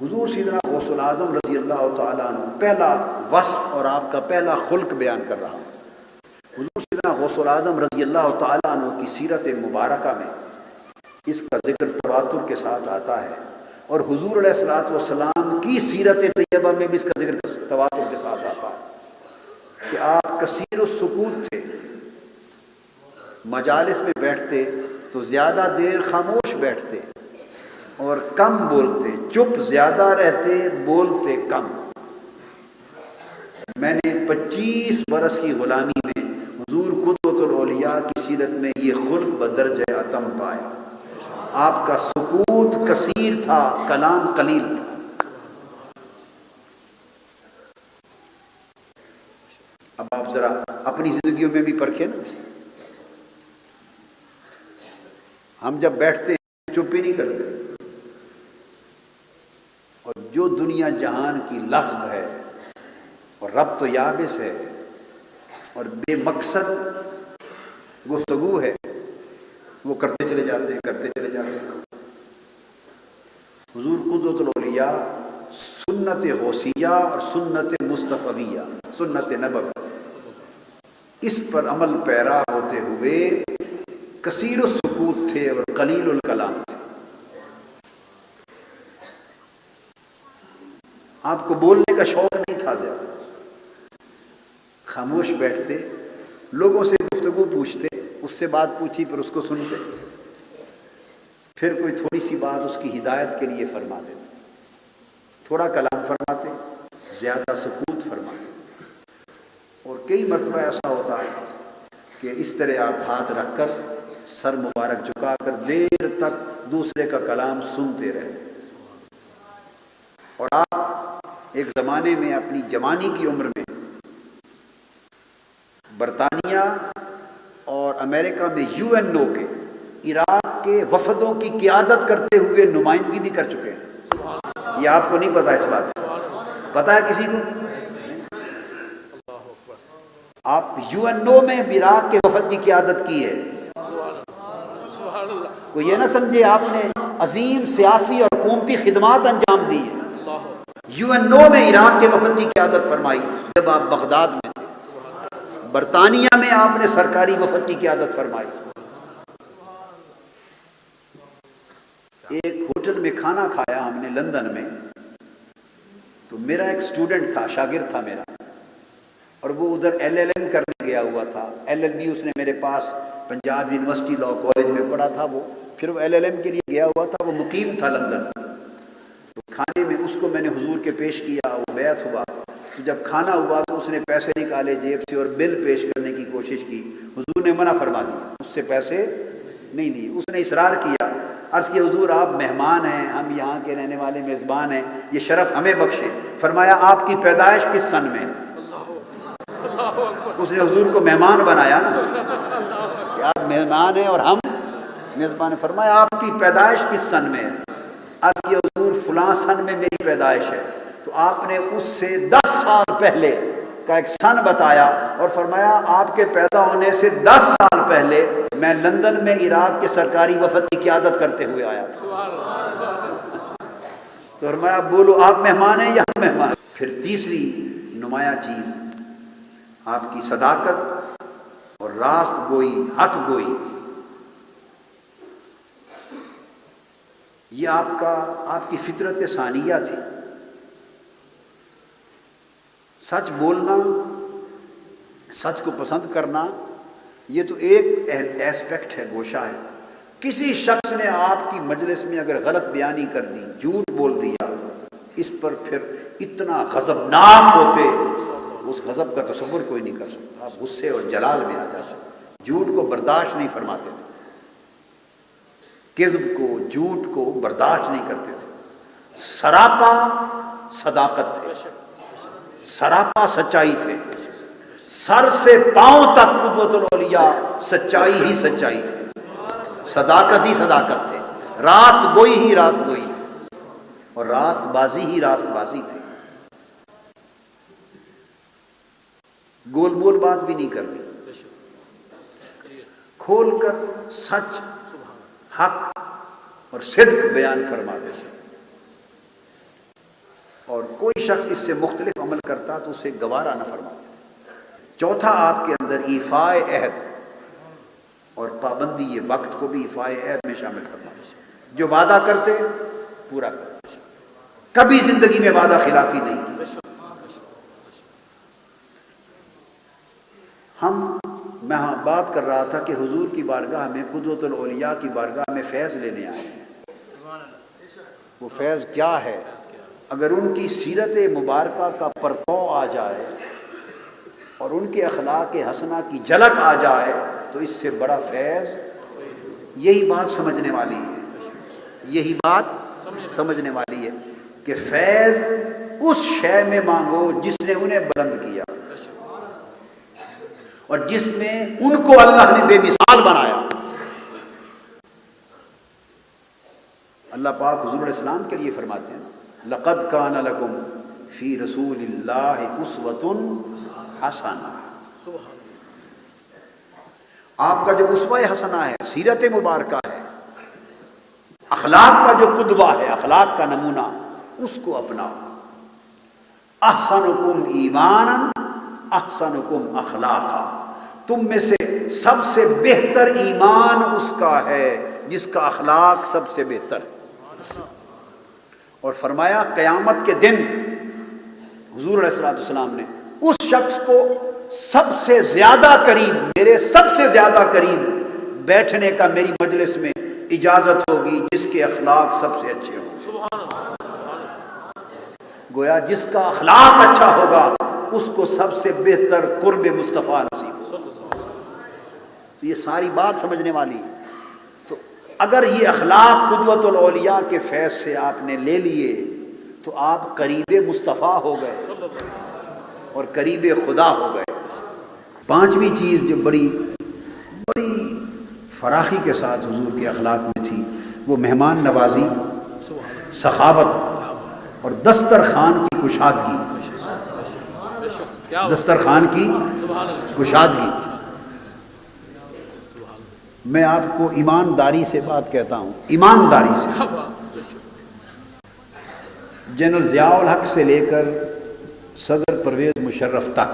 حضور سیدنا غوث العظم رضی اللہ تعالیٰ عنہ پہلا وصف اور آپ کا پہلا خلق بیان کر رہا ہوں۔ حضور سیدنا غوث العظم رضی اللہ تعالیٰ عنہ کی سیرت مبارکہ میں اس کا ذکر تواتر کے ساتھ آتا ہے، اور حضور علیہ الصلوۃ والسلام کی سیرت طیبہ میں بھی اس کا ذکر تواتر کے ساتھ آتا ہے کہ آپ کثیر السکوت تھے، مجالس میں بیٹھتے تو زیادہ دیر خاموش بیٹھتے اور کم بولتے، چپ زیادہ رہتے، بولتے کم۔ میں نے 25 برس کی غلامی میں حضور قدوۃ الاولیاء کی سیرت میں یہ خلق بدرجہ اتم پایا۔ آپ کا سکوت کثیر تھا، کلام قلیل تھا۔ اب آپ ذرا اپنی زندگیوں میں بھی پرکھیں نا، ہم جب بیٹھتے ہیں چپ ہی نہیں کرتے، اور جو دنیا جہان کی لغو ہے اور ربط و یابس ہے اور بے مقصد گفتگو ہے وہ کرتے چلے جاتے ہیں۔ حضور قدوۃ الاولیاء سنت غوثیہ اور سنت مصطفیہ، سنت نبوی، اس پر عمل پیرا ہوتے ہوئے کثیر السکوت تھے اور قلیل الکلام تھے۔ آپ کو بولنے کا شوق نہیں تھا زیادہ، خاموش بیٹھتے، لوگوں سے گفتگو پوچھتے، اس سے بات پوچھی پھر اس کو سنتے، پھر کوئی تھوڑی سی بات اس کی ہدایت کے لیے فرما دیتے، تھوڑا کلام فرماتے، زیادہ سکوت فرماتے۔ اور کئی مرتبہ ایسا ہوتا ہے کہ اس طرح آپ ہاتھ رکھ کر سر مبارک جھکا کر دیر تک دوسرے کا کلام سنتے رہتے۔ اور آپ ایک زمانے میں اپنی جوانی کی عمر میں برطانیہ اور امریکہ میں UN کے عراق کے وفدوں کی قیادت کرتے ہوئے نمائندگی بھی کر چکے ہیں۔ یہ آپ کو نہیں پتا، اس بات پتا ہے کسی کو؟ آپ UN میں عراق کے وفد کی قیادت کی ہے۔ کوئی یہ نہ سمجھے آپ نے عظیم سیاسی اور حکومتی خدمات انجام دی ہیں۔ UN میں عراق کے وفد کی قیادت فرمائی جب آپ بغداد میں تھے، برطانیہ میں آپ نے سرکاری وفد کی قیادت فرمائی۔ ایک ہوٹل میں کھانا کھایا ہم نے لندن میں، تو میرا ایک اسٹوڈنٹ تھا، شاگرد تھا میرا، اور وہ ادھر LLM کرنے گیا ہوا تھا۔ LLB اس نے میرے پاس پنجاب یونیورسٹی لاء کالج میں پڑھا تھا، وہ پھر وہ LLM کے لیے گیا ہوا تھا، وہ مقیم تھا لندن۔ تو کھانے میں اس کو میں نے حضور کے پیش کیا، وہ بیعت ہوا، تو جب کھانا ہوا تو اس نے پیسے نکالے جیب سے اور بل پیش کرنے کی کوشش کی، حضور نے منع فرما دی، اس سے پیسے نہیں لیے۔ اس نے اصرار کیا، عرض کیا حضور آپ مہمان ہیں، ہم یہاں کے رہنے والے میزبان ہیں، یہ شرف ہمیں بخشے۔ فرمایا آپ کی پیدائش کس سن میں؟ اس نے حضور کو مہمان بنایا نا کہ آپ مہمان ہیں اور ہم میزبان۔ فرمایا آپ کی پیدائش کس سن میں ہے؟ عرض کیا حضور فلاں سن میں میری پیدائش ہے۔ تو آپ نے اس سے 10 سال پہلے کا ایک سن بتایا اور فرمایا آپ کے پیدا ہونے سے 10 سال پہلے میں لندن میں عراق کے سرکاری وفد کی قیادت کرتے ہوئے آیا تھا۔ تو فرمایا بولو آپ مہمان ہیں یا ہم مہمان؟ پھر تیسری نمایاں چیز آپ کی صداقت اور راست گوئی، حق گوئی، یہ آپ کی فطرت ثانیہ تھی۔ سچ بولنا، سچ کو پسند کرنا، یہ تو ایک ایسپیکٹ ہے، گوشہ ہے۔ کسی شخص نے آپ کی مجلس میں اگر غلط بیانی کر دی، جھوٹ بول دیا، اس پر پھر اتنا غضبناک ہوتے، اس غضب کا تصور کوئی نہیں کر سکتا۔ آپ غصے اور جلال میں آ جاتے، جھوٹ کو برداشت نہیں فرماتے تھے، کذب کو، جھوٹ کو برداشت نہیں کرتے تھے۔ سراپا صداقت تھے، سراپا سچائی تھے، سر سے پاؤں تک قدوۃ الاولیاء سچائی ہی سچائی تھی، صداقت ہی صداقت تھے، راست گوئی ہی راست گوئی تھی، اور راست بازی ہی راست بازی تھی۔ گول مول بات بھی نہیں کرنی، کھول کر سچ، حق اور صدق بیان فرما دے۔ اور کوئی شخص اس سے مختلف عمل کرتا تو اسے گوارا نہ فرماتے تھے۔ چوتھا، آپ کے اندر ایفاء عہد اور پابندی یہ وقت کو بھی ایفاء عہد میں شامل فرماتے، جو وعدہ کرتے پورا کرتے، کبھی زندگی میں وعدہ خلافی نہیں کی۔ میں بات کر رہا تھا کہ حضور کی بارگاہ میں، قدوۃ الاولیاء کی بارگاہ میں فیض لینے آئے ہیں۔ وہ فیض کیا ہے؟ اگر ان کی سیرت مبارکہ کا پرتو آ جائے اور ان کے اخلاق حسنہ کی جھلک آ جائے تو اس سے بڑا فیض، یہی بات سمجھنے والی ہے، یہی بات سمجھنے والی ہے کہ فیض اس شے میں مانگو جس نے انہیں بلند کیا اور جس میں ان کو اللہ نے بے مثال بنایا۔ اللہ پاک حضور علیہ السلام کے لیے فرماتے ہیں لَقَدْ كَانَ لَكُمْ فِي رَسُولِ اللَّهِ أُسْوَةٌ حَسَنَةٌ۔ آپ کا جو اسوہ حسنہ ہے، سیرت مبارکہ ہے، اخلاق کا جو قدوہ ہے، اخلاق کا نمونہ، اس کو اپناؤ۔ احسنکم ایمانا احسنکم اخلاقا، تم میں سے سب سے بہتر ایمان اس کا ہے جس کا اخلاق سب سے بہتر ہے۔ اور فرمایا قیامت کے دن حضور علیہ السلام نے اس شخص کو سب سے زیادہ قریب، میرے سب سے زیادہ قریب بیٹھنے کا میری مجلس میں اجازت ہوگی جس کے اخلاق سب سے اچھے ہوں۔ گویا جس کا اخلاق اچھا ہوگا اس کو سب سے بہتر قرب مصطفیٰ نصیب ہوگا۔ تو یہ ساری بات سمجھنے والی ہے۔ تو اگر یہ اخلاق قدوۃ الاولیاء کے فیض سے آپ نے لے لیے تو آپ قریب مصطفیٰ ہو گئے اور قریب خدا ہو گئے۔ پانچویں چیز جو بڑی فراخی کے ساتھ حضور کے اخلاق میں تھی وہ مہمان نوازی، سخاوت اور دسترخوان کی کشادگی۔ دسترخوان کی کشادگی۔ میں آپ کو ایمانداری سے بات کہتا ہوں، ایمانداری سے۔ جنرل ضیاء الحق سے لے کر صدر پرویز مشرف تک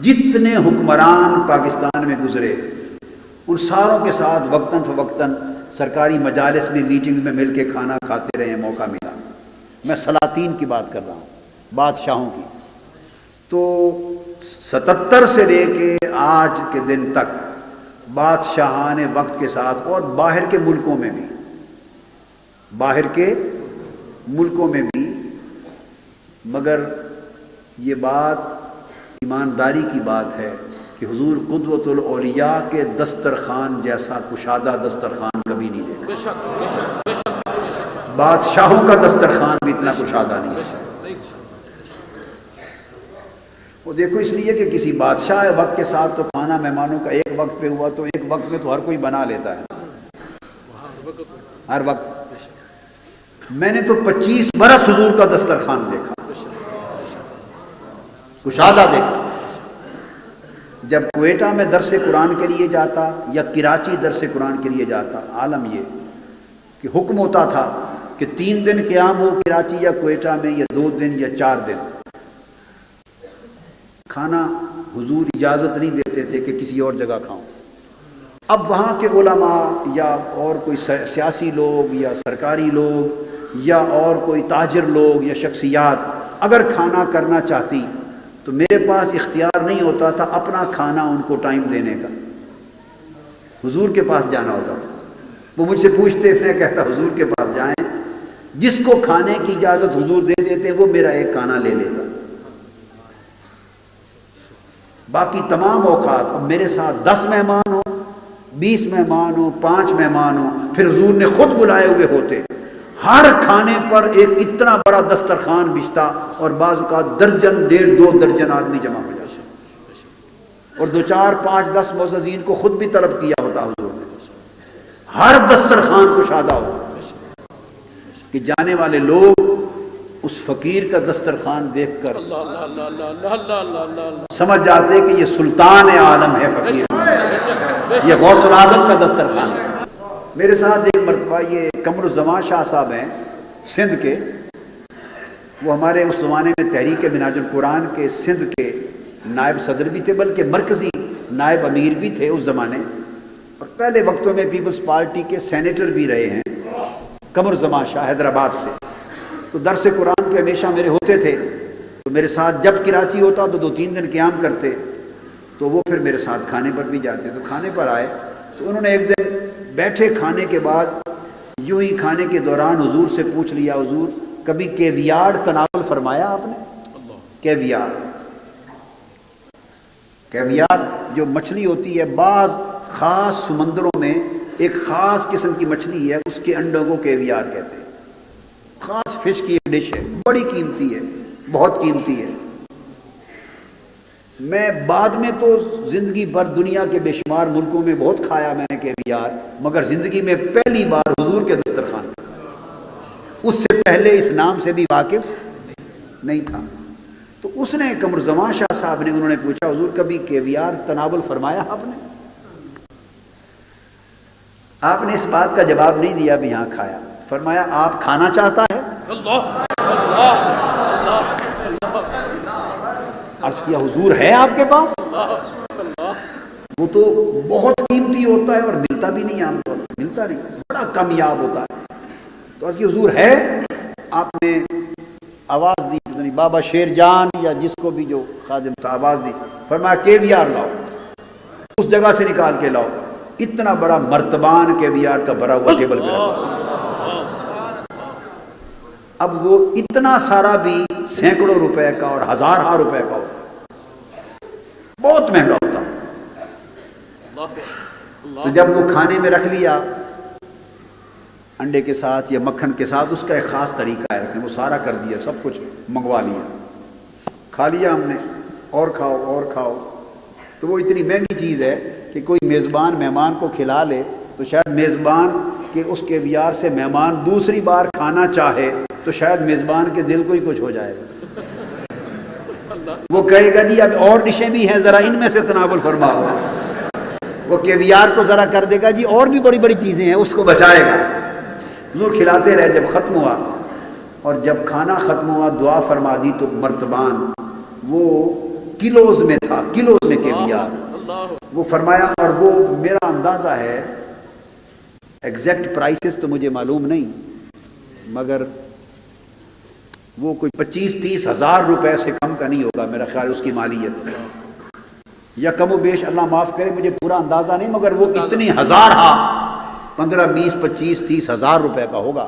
جتنے حکمران پاکستان میں گزرے ان ساروں کے ساتھ وقتاً فوقتاً سرکاری مجالس میں، میٹنگز میں مل کے کھانا کھاتے رہے، موقع ملا۔ میں سلاطین کی بات کر رہا ہوں، بادشاہوں کی۔ تو 77 سے لے کے آج کے دن تک بادشاہان وقت کے ساتھ اور باہر کے ملکوں میں بھی، باہر کے ملکوں میں بھی، مگر یہ بات ایمانداری کی بات ہے کہ حضور قدوۃ الاولیاء کے دسترخوان جیسا کشادہ دسترخوان کبھی نہیں دیکھا۔ بادشاہوں کا دسترخوان بھی اتنا کشادہ نہیں ہے۔ وہ دیکھو اس لیے کہ کسی بادشاہ وقت کے ساتھ تو کھانا مہمانوں کا ایک وقت پہ ہوا تو ایک وقت میں تو ہر کوئی بنا لیتا ہے، ہر وقت۔ میں نے تو 25 برس حضور کا دسترخوان دیکھا، کشادہ دیکھا۔ جب کوئٹہ میں درس قرآن کے لیے جاتا یا کراچی درس قرآن کے لیے جاتا، عالم یہ کہ حکم ہوتا تھا کہ 3 دن قیام ہو کراچی یا کوئٹہ میں، یا 2 دن یا 4 دن۔ کھانا حضور اجازت نہیں دیتے تھے کہ کسی اور جگہ کھاؤں۔ اب وہاں کے علماء یا اور کوئی سیاسی لوگ یا سرکاری لوگ یا اور کوئی تاجر لوگ یا شخصیات اگر کھانا کرنا چاہتی تو میرے پاس اختیار نہیں ہوتا تھا اپنا کھانا ان کو ٹائم دینے کا، حضور کے پاس جانا ہوتا تھا۔ وہ مجھ سے پوچھتے، میں کہتا حضور کے پاس جائیں، جس کو کھانے کی اجازت حضور دے دیتے وہ میرا ایک کھانا لے لیتا، باقی تمام اوقات اب میرے ساتھ 10 مہمان ہو، 20 مہمان ہو، 5 مہمان ہو، پھر حضور نے خود بلائے ہوئے ہوتے، ہر کھانے پر ایک اتنا بڑا دسترخوان بچھتا اور بعض اوقات درجن 1.5-2 درجن آدمی جمع ہو جاتے، اور 2 4 5 10 معززین کو خود بھی طلب کیا ہوتا حضور نے۔ ہر دسترخوان کشادہ ہوتا کہ جانے والے لوگ اس فقیر کا دسترخوان دیکھ کر سمجھ جاتے کہ یہ سلطان عالم ہے، فقیر، یہ غوث الاعظم کا دسترخوان ہے۔ میرے ساتھ ایک مرتبہ یہ قمر الزمان شاہ صاحب ہیں سندھ کے، وہ ہمارے اس زمانے میں تحریک منہاج القرآن کے سندھ کے نائب صدر بھی تھے، بلکہ مرکزی نائب امیر بھی تھے اس زمانے، اور پہلے وقتوں میں پیپلز پارٹی کے سینیٹر بھی رہے ہیں، قمر زمان شاہ حیدرآباد سے۔ تو درس قرآن پہ ہمیشہ میرے ہوتے تھے، تو میرے ساتھ جب کراچی ہوتا تو 2-3 دن قیام کرتے، تو وہ پھر میرے ساتھ کھانے پر بھی جاتے۔ تو کھانے پر آئے تو انہوں نے ایک دن بیٹھے کھانے کے بعد یوں ہی کھانے کے دوران حضور سے پوچھ لیا، حضور کبھی کیویار تناول فرمایا آپ نے؟ کیویار جو مچھلی ہوتی ہے، بعض خاص سمندروں میں ایک خاص قسم کی مچھلی ہے، اس کے انڈوں کو کیویار کہتے ہیں، خاص فش کی ایک ڈش ہے، بڑی قیمتی ہے، بہت قیمتی ہے۔ میں بعد میں تو زندگی بھر دنیا کے بے شمار ملکوں میں بہت کھایا میں نے کیویار، مگر زندگی میں پہلی بار حضور کے دسترخوان پر کھایا، اس سے پہلے اس نام سے بھی واقف نہیں تھا۔ تو اس نے قمر زمان شاہ صاحب نے، انہوں نے پوچھا حضور کبھی کیویار تناول فرمایا آپ نے؟ آپ نے اس بات کا جواب نہیں دیا بھی ہاں کھایا، فرمایا آپ کھانا چاہتا ہے؟ عرض کیا حضور ہے آپ کے پاس؟ وہ تو بہت قیمتی ہوتا ہے اور ملتا بھی نہیں، عام طور پر ملتا نہیں، بڑا کامیاب ہوتا ہے۔ تو عرض کی حضور ہے؟ آپ نے آواز دی، بابا شیر جان یا جس کو بھی جو خادم تھا آواز دی، فرمایا کیویار لاؤ، اس جگہ سے نکال کے لاؤ۔ اتنا بڑا مرتبان کیویار کا بھرا ہوا ٹیبل پہ رکھا۔ اب وہ اتنا سارا بھی سینکڑوں روپے کا اور ہزارہ روپے کا ہوتا، بہت مہنگا ہوتا۔ تو جب وہ کھانے میں رکھ لیا انڈے کے ساتھ یا مکھن کے ساتھ، اس کا ایک خاص طریقہ ہے رکھیں، وہ سارا کر دیا، سب کچھ منگوا لیا، کھا لیا ہم نے، اور کھاؤ اور کھاؤ۔ تو وہ اتنی مہنگی چیز ہے کہ کوئی میزبان مہمان کو کھلا لے تو شاید میزبان کے اس کیویار سے مہمان دوسری بار کھانا چاہے تو شاید میزبان کے دل کو ہی کچھ ہو جائے گا، وہ کہے گا جی اب اور ڈشیں بھی ہیں، ذرا ان میں سے تناول فرماؤ۔ وہ کیویار کو ذرا کر دے گا جی اور بھی بڑی بڑی چیزیں ہیں، اس کو بچائے گا۔ حضور کھلاتے رہے، جب ختم ہوا اور جب کھانا ختم ہوا دعا فرما دی تو مرتبان وہ کلوز میں تھا، کلوز میں کیویار وہ فرمایا، اور وہ میرا اندازہ ہے، ایگزیکٹ پرائسز تو مجھے معلوم نہیں، مگر وہ کوئی 25-30 ہزار روپے سے کم کا نہیں ہوگا میرا خیال اس کی مالیت، یا کم و بیش، اللہ معاف کرے مجھے پورا اندازہ نہیں، مگر وہ اتنی ہزارہ 15, 20, 25, 30 ہزار روپے کا ہوگا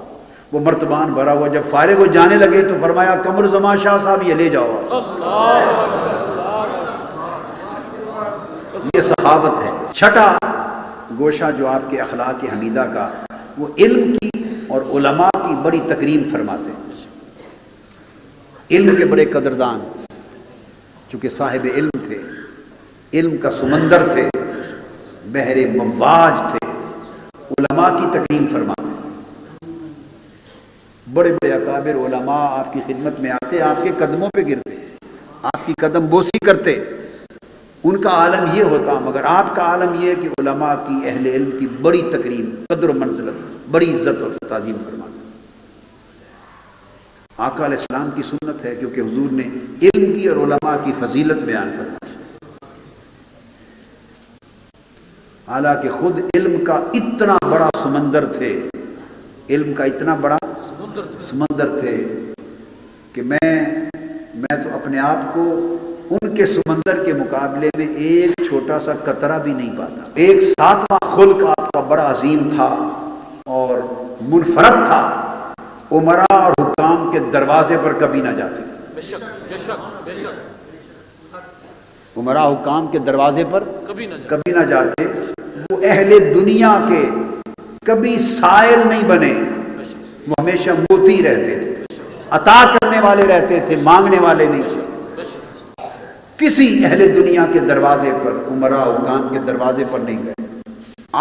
وہ مرتبان بھرا ہوا۔ جب فارغ ہو جانے لگے تو فرمایا قمر زمان شاہ صاحب یہ لے جاؤ۔ یہ سخاوت ہے۔ چھٹا گوشہ جو آپ کے اخلاق حمیدہ کا، وہ علم کی اور علماء کی بڑی تکریم فرماتے ہیں۔ علم کے بڑے قدردان، چونکہ صاحب علم تھے، علم کا سمندر تھے، بحر مواج تھے، علماء کی تکریم فرماتے ہیں۔ بڑے بڑے اکابر علماء آپ کی خدمت میں آتے، آپ کے قدموں پہ گرتے، آپ کی قدم بوسی کرتے، ان کا عالم یہ ہوتا، مگر آپ کا عالم یہ کہ علماء کی، اہل علم کی بڑی تکریم، قدر و منزلت، بڑی عزت اور تعظیم فرماتے ہیں۔ آقا علیہ السلام کی سنت ہے، کیونکہ حضور نے علم کی اور علماء کی فضیلت بیان فرمائی، حالانکہ خود علم کا اتنا بڑا سمندر تھے، علم کا اتنا بڑا سمندر تھے کہ میں تو اپنے آپ کو ان کے سمندر کے مقابلے میں ایک چھوٹا سا قطرہ بھی نہیں پاتا۔ ایک 7واں خلق آپ کا بڑا عظیم تھا اور منفرد تھا، امراء اور حکام کے دروازے پر کبھی نہ جاتے، امراء حکام کے دروازے پر کبھی نہ جاتے، وہ اہل دنیا کے کبھی سائل نہیں بنے، وہ ہمیشہ موتی رہتے تھے، عطا کرنے والے رہتے تھے، مانگنے والے نہیں۔ کسی اہل دنیا کے دروازے پر، امراء حکام کے دروازے پر نہیں گئے۔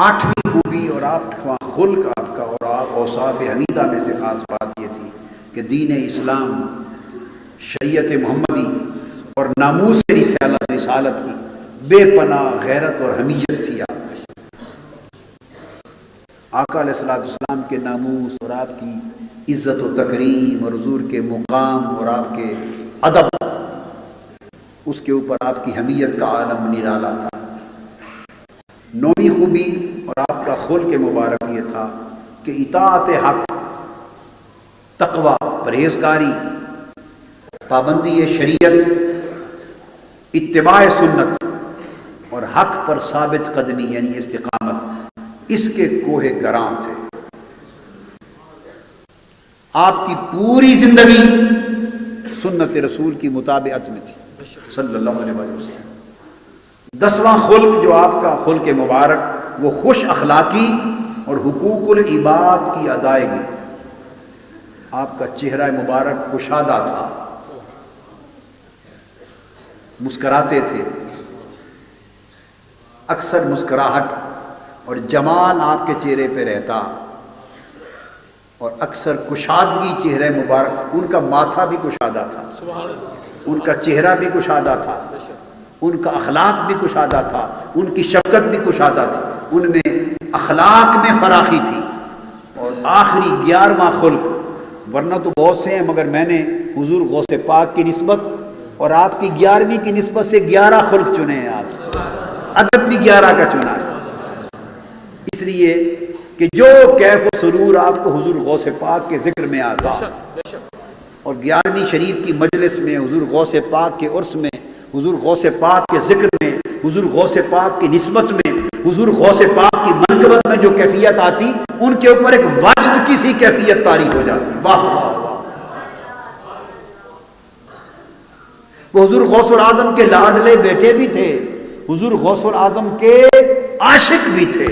8ویں خوبی اور 8واں خلق آپ کا اور اوصاف حمیدہ میں سے خاص بات یہ تھی کہ دین اسلام، شریعت محمدی اور ناموس رسالت کی بے پناہ غیرت اور حمیت تھی۔ آقا علیہ السلام کے ناموس اور آپ کی عزت و تکریم اور حضور کے مقام اور آپ کے ادب، اس کے اوپر آپ کی حمیت کا عالم نرالا تھا۔ نویں خوبی اور آپ کا خلق مبارک یہ تھا کہ اطاعت حق، تقوی، پرہیزگاری، پابندی شریعت، اتباع سنت اور حق پر ثابت قدمی یعنی استقامت، اس کے کوہ گراں تھے۔ آپ کی پوری زندگی سنت رسول کی مطابقت میں تھی صلی اللہ علیہ وسلم۔ 10واں خلق جو آپ کا خلق مبارک، وہ خوش اخلاقی اور حقوق العباد کی ادائیگی۔ آپ کا چہرہ مبارک کشادہ تھا، مسکراتے تھے، اکثر مسکراہٹ اور جمال آپ کے چہرے پہ رہتا، اور اکثر کشادگی چہرہ مبارک، ان کا ماتھا بھی کشادہ تھا، ان کا چہرہ بھی کشادہ تھا، ان کا اخلاق بھی کشادہ تھا، ان کی شفقت بھی کشادہ تھی، ان میں اخلاق میں فراخی تھی۔ اور آخری 11واں خلق، ورنہ تو بہت سے ہیں مگر میں نے حضور غوث پاک کی نسبت اور آپ کی 11ویں کی نسبت سے 11 خلق چنے ہیں، آج ادب بھی 11 کا چنا ہے، اس لیے کہ جو کیف و سرور آپ کو حضور غوث پاک کے ذکر میں آتا، اور 11ویں شریف کی مجلس میں، حضور غوث پاک کے عرس میں، حضور غوث پاک کے ذکر میں، حضور غوث پاک کی نسبت میں، حضور غوث پاک کی منقبت میں جو کیفیت آتی، ان کے اوپر ایک واجد کی سی کیفیت طاری ہو جاتی۔ واہ واہ واہ! وہ حضور غوث العظم کے لاڈلے بیٹے بھی تھے، حضور غوث العظم کے عاشق بھی تھے۔